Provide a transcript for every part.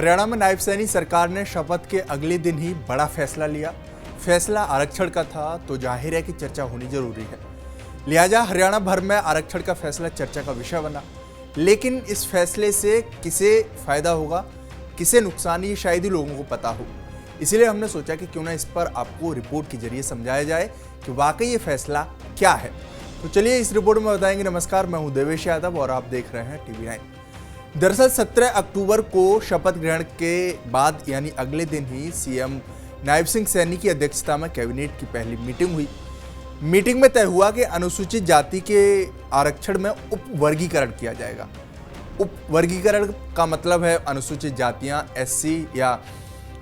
हरियाणा में नायब सैनी सरकार ने शपथ के अगले दिन ही बड़ा फैसला लिया। फैसला आरक्षण का था तो जाहिर है कि चर्चा होनी जरूरी है। लिहाजा हरियाणा भर में आरक्षण का फैसला चर्चा का विषय बना। लेकिन इस फैसले से किसे फायदा होगा, किसे नुकसान, ये शायद ही लोगों को पता हो। इसीलिए हमने सोचा कि क्यों ना इस पर आपको रिपोर्ट के जरिए समझाया जाए कि वाकई ये फैसला क्या है। तो चलिए इस रिपोर्ट में बताएंगे। नमस्कार, मैं हूं देवेश यादव और आप देख रहे हैं टीवी 9। दरअसल 17 अक्टूबर को शपथ ग्रहण के बाद यानी अगले दिन ही सीएम नायब सिंह सैनी की अध्यक्षता में कैबिनेट की पहली मीटिंग हुई। मीटिंग में तय हुआ कि अनुसूचित जाति के आरक्षण में उप वर्गीकरण किया जाएगा। उप वर्गीकरण का मतलब है अनुसूचित जातियां एससी या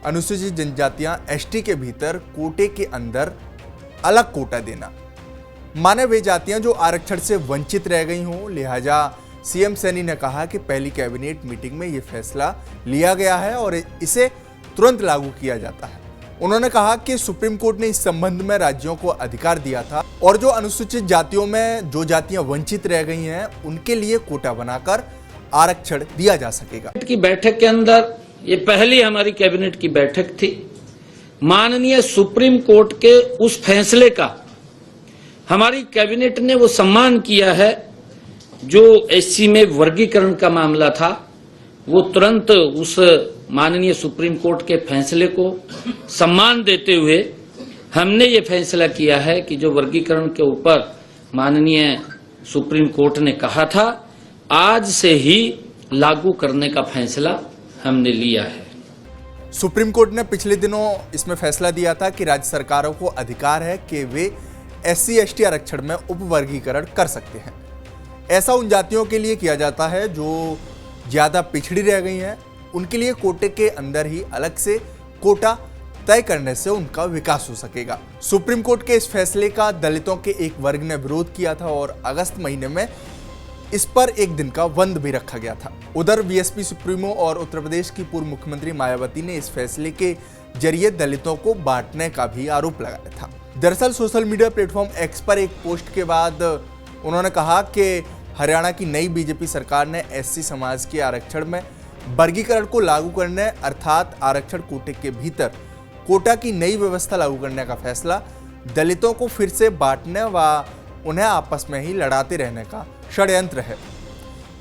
अनुसूचित जनजातियां एसटी के भीतर कोटे के अंदर अलग कोटा देना। माने वे जातियां जो आरक्षण से वंचित रह गई हों। लिहाजा सीएम सैनी ने कहा कि पहली कैबिनेट मीटिंग में ये फैसला लिया गया है और इसे तुरंत लागू किया जाता है। उन्होंने कहा कि सुप्रीम कोर्ट ने इस संबंध में राज्यों को अधिकार दिया था और जो अनुसूचित जातियों में जो जातियां वंचित रह गई हैं उनके लिए कोटा बनाकर आरक्षण दिया जा सकेगा। की बैठक के अंदर ये पहली हमारी कैबिनेट की बैठक थी। माननीय सुप्रीम कोर्ट के उस फैसले का हमारी कैबिनेट ने वो सम्मान किया है। जो एससी में वर्गीकरण का मामला था वो तुरंत उस माननीय सुप्रीम कोर्ट के फैसले को सम्मान देते हुए हमने ये फैसला किया है कि जो वर्गीकरण के ऊपर माननीय सुप्रीम कोर्ट ने कहा था, आज से ही लागू करने का फैसला हमने लिया है। सुप्रीम कोर्ट ने पिछले दिनों इसमें फैसला दिया था कि राज्य सरकारों को अधिकार है कि वे एससी एसटी आरक्षण में उप वर्गीकरण कर सकते हैं। ऐसा उन जातियों के लिए किया जाता है जो ज्यादा पिछड़ी रह गई हैं। उनके लिए कोटे के अंदर ही अलग से कोटा तय करने से उनका विकास हो सकेगा। सुप्रीम कोर्ट के इस फैसले का दलितों के एक वर्ग ने विरोध किया था और अगस्त महीने में इस पर एक दिन का बंद भी रखा गया था। उधर बीएसपी सुप्रीमो और उत्तर प्रदेश की पूर्व मुख्यमंत्री मायावती ने इस फैसले के जरिए दलितों को बांटने का भी आरोप लगाया था। दरअसल सोशल मीडिया प्लेटफॉर्म एक्स पर एक पोस्ट के बाद उन्होंने कहा कि हरियाणा की नई बीजेपी सरकार ने एससी समाज के आरक्षण में वर्गीकरण को लागू करने अर्थात आरक्षण कोटे के भीतर कोटा की नई व्यवस्था लागू करने का फैसला दलितों को फिर से बांटने व उन्हें आपस में ही लड़ाते रहने का षड्यंत्र है।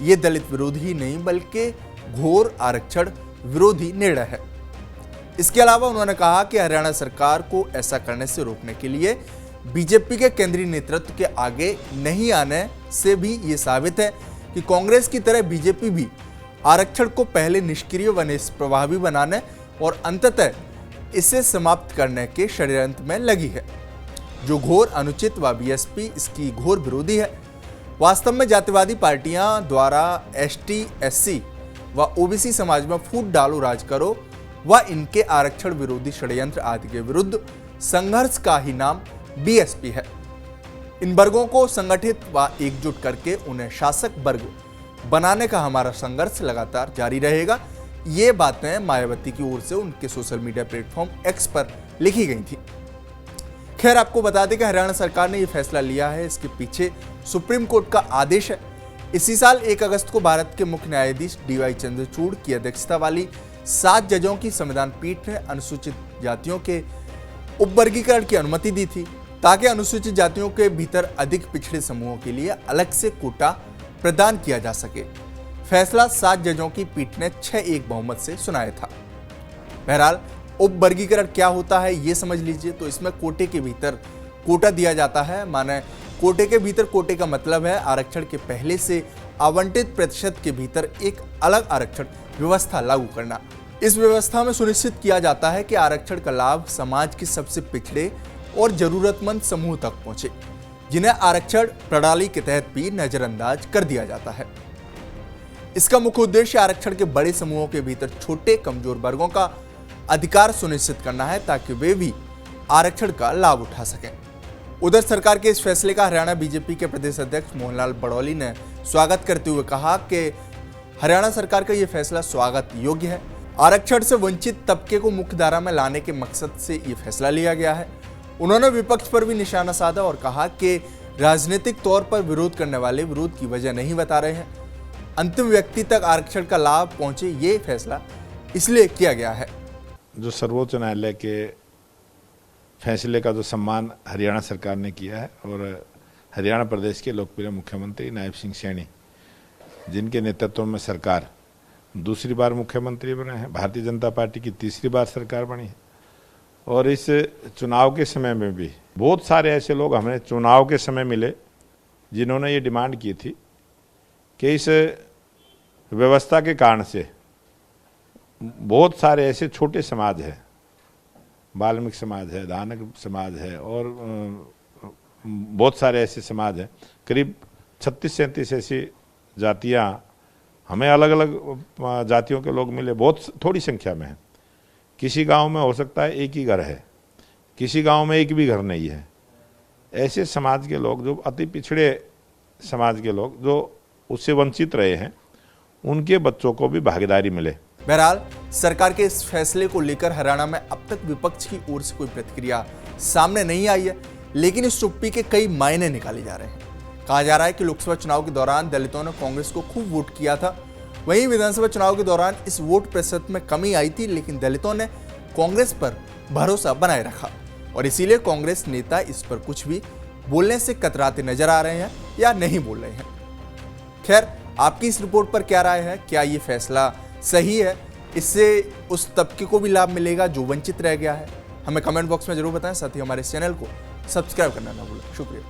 ये दलित विरोधी नहीं बल्कि घोर आरक्षण विरोधी निर्णय है। इसके अलावा उन्होंने कहा कि हरियाणा सरकार को ऐसा करने से रोकने के लिए बीजेपी के केंद्रीय नेतृत्व के आगे नहीं आने से भी ये साबित है कि कांग्रेस की तरह बीजेपी भी आरक्षण को पहले निष्क्रिय व निष्प्रभावी बनाने और अंततः इसे समाप्त करने के षड्यंत्र में लगी है, जो घोर अनुचित व बीएसपी इसकी घोर विरोधी है। वास्तव में जातिवादी पार्टियां द्वारा एसटी एससी व ओबीसी समाज में फूट डालो राज करो व इनके आरक्षण विरोधी षड्यंत्र आदि के विरुद्ध संघर्ष का ही नाम बीएसपी है। इन वर्गों को संगठित व एकजुट करके उन्हें शासक वर्ग बनाने का हमारा संघर्ष लगातार जारी रहेगा। ये बातें मायावती की ओर से उनके सोशल मीडिया प्लेटफॉर्म एक्स पर लिखी गई थी। खैर, आपको बता दें कि हरियाणा सरकार ने यह फैसला लिया है, इसके पीछे सुप्रीम कोर्ट का आदेश है। इसी साल 1 अगस्त को भारत के मुख्य न्यायाधीश डीवाई चंद्रचूड़ की अध्यक्षता वाली 7 जजों की संविधान पीठ ने अनुसूचित जातियों के उपवर्गीकरण की अनुमति दी थी ताकि अनुसूचित जातियों के भीतर अधिक पिछड़े समूहों के लिए अलग से कोटा प्रदान किया जा सके। फैसला 7 जजों की पीठ ने 6-1 बहुमत से सुनाया था। बहरहाल उपवर्गीकरण क्या होता है ये समझ लीजिए। तो इसमें कोटे के भीतर कोटा दिया जाता है। माने कोटे के भीतर कोटे का मतलब है आरक्षण के पहले से आवंटित प्रतिशत के भीतर एक अलग आरक्षण व्यवस्था लागू करना। इस व्यवस्था में सुनिश्चित किया जाता है कि आरक्षण का लाभ समाज के सबसे पिछड़े और जरूरतमंद समूह तक पहुंचे, जिन्हें आरक्षण प्रणाली के तहत भी नजरअंदाज कर दिया जाता है। इसका मुख्य उद्देश्य आरक्षण के बड़े समूहों के भीतर छोटे कमजोर वर्गों का अधिकार सुनिश्चित करना है ताकि वे भी आरक्षण का लाभ उठा सकें। उधर सरकार के इस फैसले का हरियाणा बीजेपी के प्रदेश अध्यक्ष मोहनलाल बड़ौली ने स्वागत करते हुए कहा कि हरियाणा सरकार का यह फैसला स्वागत योग्य है। आरक्षण से वंचित तबके को मुख्य धारा में लाने के मकसद से ये फैसला लिया गया है। उन्होंने विपक्ष पर भी निशाना साधा और कहा कि राजनीतिक तौर पर विरोध करने वाले विरोध की वजह नहीं बता रहे हैं। अंतिम व्यक्ति तक आरक्षण का लाभ पहुंचे, ये फैसला इसलिए किया गया है। जो सर्वोच्च न्यायालय के फैसले का जो सम्मान हरियाणा सरकार ने किया है और हरियाणा प्रदेश के लोकप्रिय मुख्यमंत्री नायब सिंह सैनी, जिनके नेतृत्व में सरकार दूसरी बार मुख्यमंत्री बने हैं, भारतीय जनता पार्टी की तीसरी बार सरकार बनी है। और इस चुनाव के समय में भी बहुत सारे ऐसे लोग हमें चुनाव के समय मिले जिन्होंने ये डिमांड की थी कि इस व्यवस्था के कारण से बहुत सारे ऐसे छोटे समाज हैं, वाल्मीकि समाज है, दानक समाज है और बहुत सारे ऐसे समाज हैं, करीब 36-37 ऐसी जातियां, हमें अलग अलग जातियों के लोग मिले, बहुत थोड़ी संख्या में है। किसी गांव में हो सकता है एक ही घर है, किसी गांव में एक भी घर नहीं है। ऐसे समाज के लोग, जो अति पिछड़े समाज के लोग जो उससे वंचित रहे हैं, उनके बच्चों को भी भागीदारी मिले। बहरहाल सरकार के इस फैसले को लेकर हरियाणा में अब तक विपक्ष की ओर से कोई प्रतिक्रिया सामने नहीं आई है, लेकिन इस चुप्पी के कई मायने निकाले जा रहे हैं। कहा जा रहा है कि लोकसभा चुनाव के दौरान दलितों ने कांग्रेस को खूब वोट किया था, वहीं विधानसभा चुनाव के दौरान इस वोट प्रतिशत में कमी आई थी, लेकिन दलितों ने कांग्रेस पर भरोसा बनाए रखा और इसीलिए कांग्रेस नेता इस पर कुछ भी बोलने से कतराते नजर आ रहे हैं या नहीं बोल रहे हैं। खैर, आपकी इस रिपोर्ट पर क्या राय है? क्या ये फैसला सही है? इससे उस तबके को भी लाभ मिलेगा जो वंचित रह गया है? हमें कमेंट बॉक्स में जरूर बताएं। साथ ही हमारे चैनल को सब्सक्राइब करना ना भूलें। शुक्रिया।